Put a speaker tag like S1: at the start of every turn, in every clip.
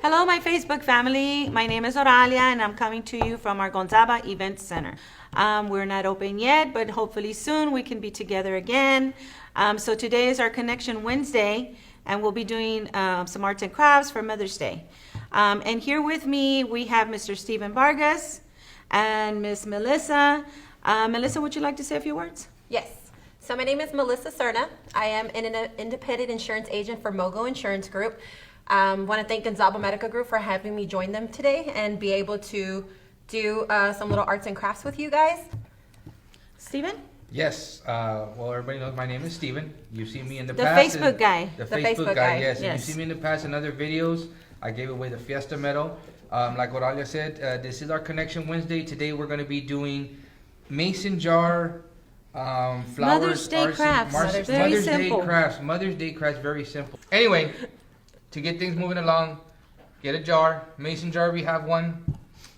S1: Hello, my Facebook family. My name is Oralia, and I'm coming to you from our Gonzaba Event Center. We're not open yet, but hopefully soon we can be together again. So today is our Connection Wednesday, and we'll be doing some arts and crafts for Mother's Day. And here with me, we have Mr. Steven Vargas and Miss Melissa. Melissa, would you like to say a few words?
S2: Yes. So my name is Melissa Serna. I am an independent insurance agent for Mogo Insurance Group. Want to thank Gonzaba Medical Group for having me join them today and be able to do some little arts and crafts with you guys.
S1: Steven?
S3: Yes. Well, everybody knows my name is Steven. You've seen me in the
S1: The
S3: past.
S1: Facebook guy.
S3: The
S2: The
S3: Facebook
S2: Facebook
S3: guy,
S2: guy.
S3: yes. And
S1: Yes.
S3: you've seen me in the past in other videos. I gave away the Fiesta Medal. Like Oralia said, this is our Connection Wednesday. Today we're going to be doing mason jar, flowers,
S1: Mother's Day
S3: arson-
S1: crafts. Very
S3: Mother's
S1: simple.
S3: Day crafts. Mother's Day crafts, very simple. Anyway, to get things moving along, get a jar, mason jar. We have one.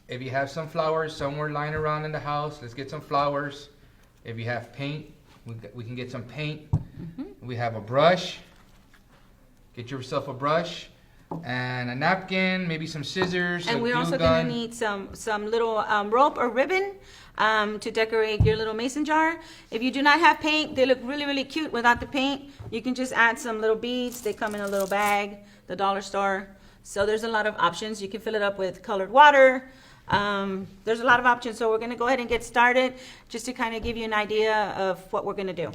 S3: If you have some flowers somewhere lying around in the house, let's get some flowers. If you have paint, we can get some paint. We have a brush. Get yourself a brush and a napkin, maybe some scissors.
S1: And
S3: a
S1: we're
S3: glue
S1: also
S3: gun.
S1: going to need some little rope or ribbon to decorate your little mason jar. If you do not have paint, they look really, really cute without the paint. You can just add some little beads. They come in a little bag, the dollar store. So there's a lot of options. You can fill it up with colored water. There's a lot of options. So we're going to go ahead and get started just to kind of give you an idea of what we're going to do.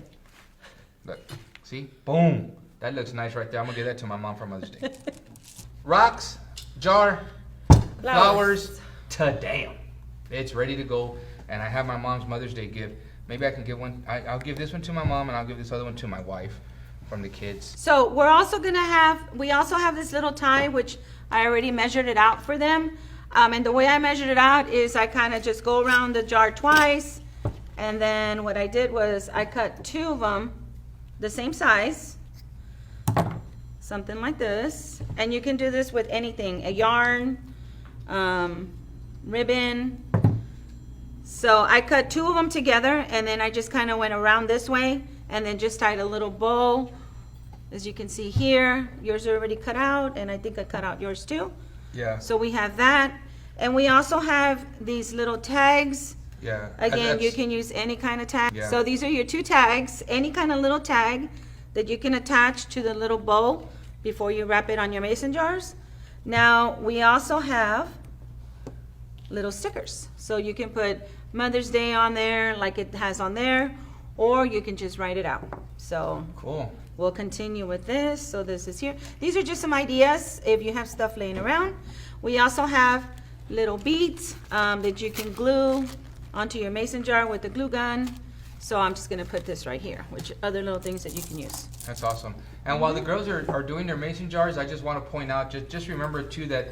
S3: Look, see? Boom. That looks nice right there. I'm going to give that to my mom for Mother's Day. Rocks, jar, flowers, ta-damn. It's ready to go. And I have my mom's Mother's Day gift. Maybe I can give one. I'll give this one to my mom, and I'll give this other one to my wife from the kids.
S1: So we're also going to we also have this little tie, which I already measured it out for them. And the way I measured it out is I kind of just go around the jar twice. And then what I did was I cut two of them the same size. Something like this. And you can do this with anything, a yarn, ribbon. So I cut two of them together, and then I just kind of went around this way and then just tied a little bow. As you can see here, yours are already cut out, and I think I cut out yours too.
S3: Yeah.
S1: So we have that. And we also have these little tags.
S3: Yeah.
S1: Again, you can use any kind of tag.
S3: Yeah.
S1: So these are your two tags, any kind of little tag that you can attach to the little bow before you wrap it on your mason jars. Now, we also have little stickers. So you can put Mother's Day on there like it has on there, or you can just write it out. So
S3: Cool.
S1: we'll continue with this. So this is here. These are just some ideas if you have stuff laying around. We also have little beads that you can glue onto your mason jar with the glue gun. So I'm just going to put this right here, which other little things that you can use.
S3: That's awesome. And while the girls are doing their mason jars, I just want to point out, just remember too that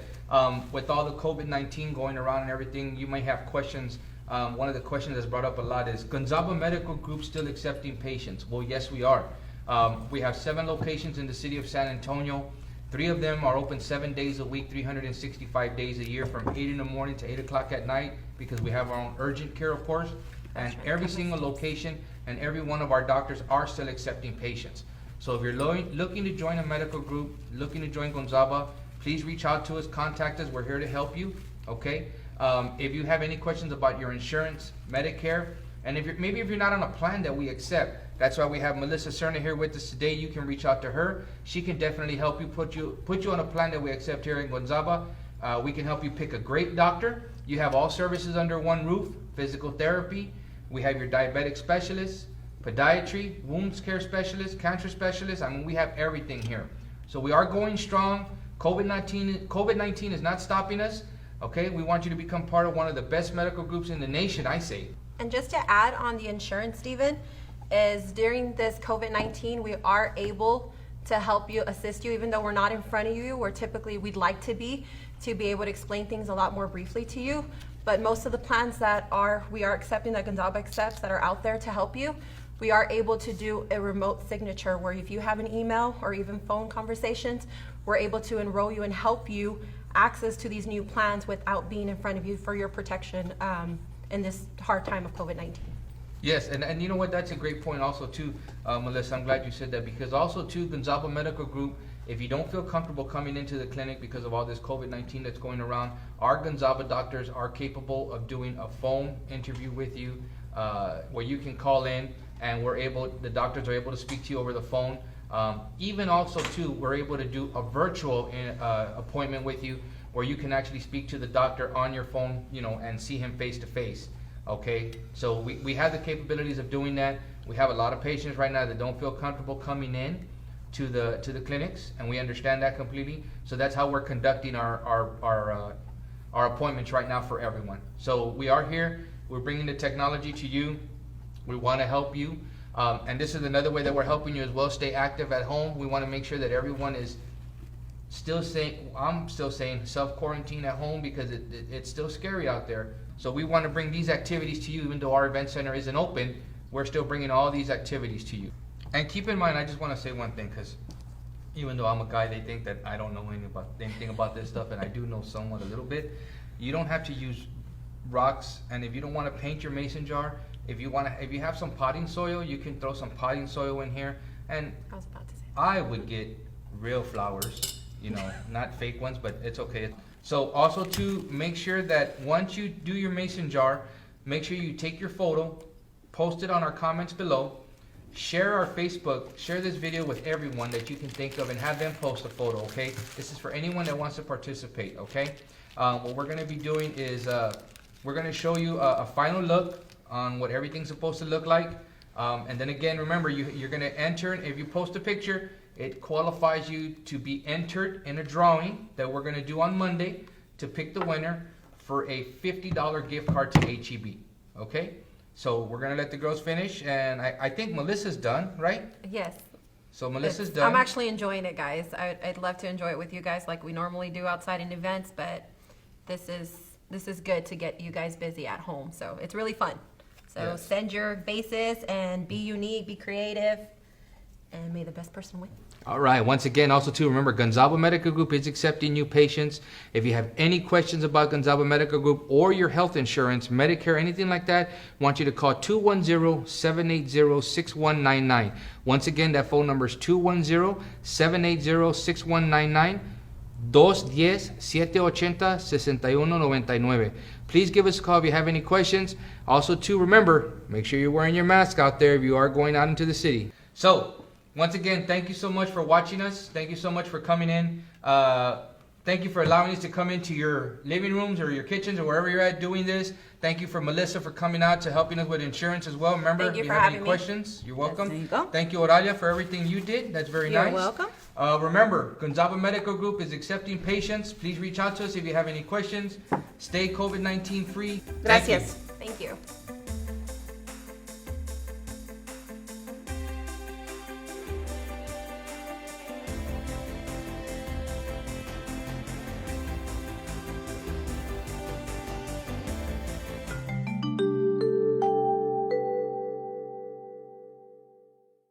S3: with all the COVID-19 going around and everything, you might have questions. One of the questions that's brought up a lot is, Gonzaba Medical Group still accepting patients? Well, yes, we are. We have 7 locations in the city of San Antonio. 3 of them are open 7 days a week, 365 days a year, from 8 in the morning to 8 o'clock at night, because we have our own urgent care, of course. And every single location and every one of our doctors are still accepting patients. So if you're looking to join a medical group, looking to join Gonzaba, please reach out to us, contact us. We're here to help you, okay? If you have any questions about your insurance, Medicare, and if you're not on a plan that we accept, that's why we have Melissa Serna here with us today. You can reach out to her. She can definitely help you, put you on a plan that we accept here in Gonzaba. We can help you pick a great doctor. You have all services under one roof: physical therapy. We have your diabetic specialist, podiatry, wounds care specialist, cancer specialist. I mean, we have everything here. So we are going strong. COVID-19 is not stopping us. Okay, we want you to become part of one of the best medical groups in the nation, I say.
S2: And just to add on the insurance, Steven, is during this COVID-19, we are able to help you, assist you, even though we're not in front of you, where typically we'd like to be able to explain things a lot more briefly to you. But most of the plans that we are accepting, that Gonzaba accepts, that are out there to help you, we are able to do a remote signature where if you have an email or even phone conversations, we're able to enroll you and help you access to these new plans without being in front of you for your protection in this hard time of COVID-19.
S3: Yes, and you know what, that's a great point also too, Melissa. I'm glad you said that, because also too, Gonzaba Medical Group If you don't feel comfortable coming into the clinic because of all this COVID-19 that's going around, our Gonzaba doctors are capable of doing a phone interview with you, where you can call in and the doctors are able to speak to you over the phone. Even also too, we're able to do a virtual appointment with you where you can actually speak to the doctor on your phone, and see him face to face. Okay, so we have the capabilities of doing that. We have a lot of patients right now that don't feel comfortable coming in to the clinics, and we understand that completely. So that's how we're conducting our appointments right now for everyone. So we are here. We're bringing the technology to you. We want to help you, and this is another way that we're helping you as well. Stay active at home. We want to make sure that everyone is still saying, I'm still saying, self-quarantine at home because it's still scary out there. So we want to bring these activities to you. Even though our event center isn't open, we're still bringing all these activities to you. And keep in mind, I just want to say one thing, because even though I'm a guy, they think that I don't know anything about this stuff, and I do know somewhat a little bit. You don't have to use rocks, and if you don't want to paint your mason jar, if you have some potting soil, you can throw some potting soil in here. And
S2: I was about to say.
S3: I would get real flowers, not fake ones, but it's okay. So also to make sure that once you do your mason jar, make sure you take your photo, post it on our comments below, share our Facebook, share this video with everyone that you can think of, and have them post a photo, okay? This is for anyone that wants to participate, okay? What we're gonna be doing is we're gonna show you a final look on what everything's supposed to look like. And then again, remember, you're gonna enter, if you post a picture, it qualifies you to be entered in a drawing that we're going to do on Monday to pick the winner for a $50 gift card to HEB. Okay? So we're going to let the girls finish, and I think Melissa's done, right?
S2: Yes.
S3: So Melissa's done.
S2: I'm actually enjoying it, guys. I'd love to enjoy it with you guys like we normally do outside in events, but this is good to get you guys busy at home. So it's really fun. So
S3: Yes.
S2: Send your bases and be unique, be creative, and may the best person win.
S3: All right. Once again, also too, remember, Gonzaba Medical Group is accepting new patients. If you have any questions about Gonzaba Medical Group or your health insurance, Medicare, anything like that, I want you to call 210-780-6199. Once again, that phone number is 210-780-6199. 210-780-6199. Please give us a call if you have any questions. Also, too, remember, make sure you're wearing your mask out there if you are going out into the city. So, once again, thank you so much for watching us. Thank you so much for coming in. Thank you for allowing us to come into your living rooms or your kitchens or wherever you're at doing this. Thank you for Melissa for coming out to helping us with insurance as well. Remember,
S2: Thank you
S3: if you
S2: for
S3: have any
S2: having me.
S3: questions, you're welcome.
S1: There you go.
S3: Thank you, Oralia, for everything you did. That's very
S1: You're
S3: nice.
S1: welcome.
S3: Remember, Gonzaba Medical Group is accepting patients. Please reach out to us if you have any questions. Stay COVID-19 free. Thank you.
S1: Gracias.
S2: Thank you.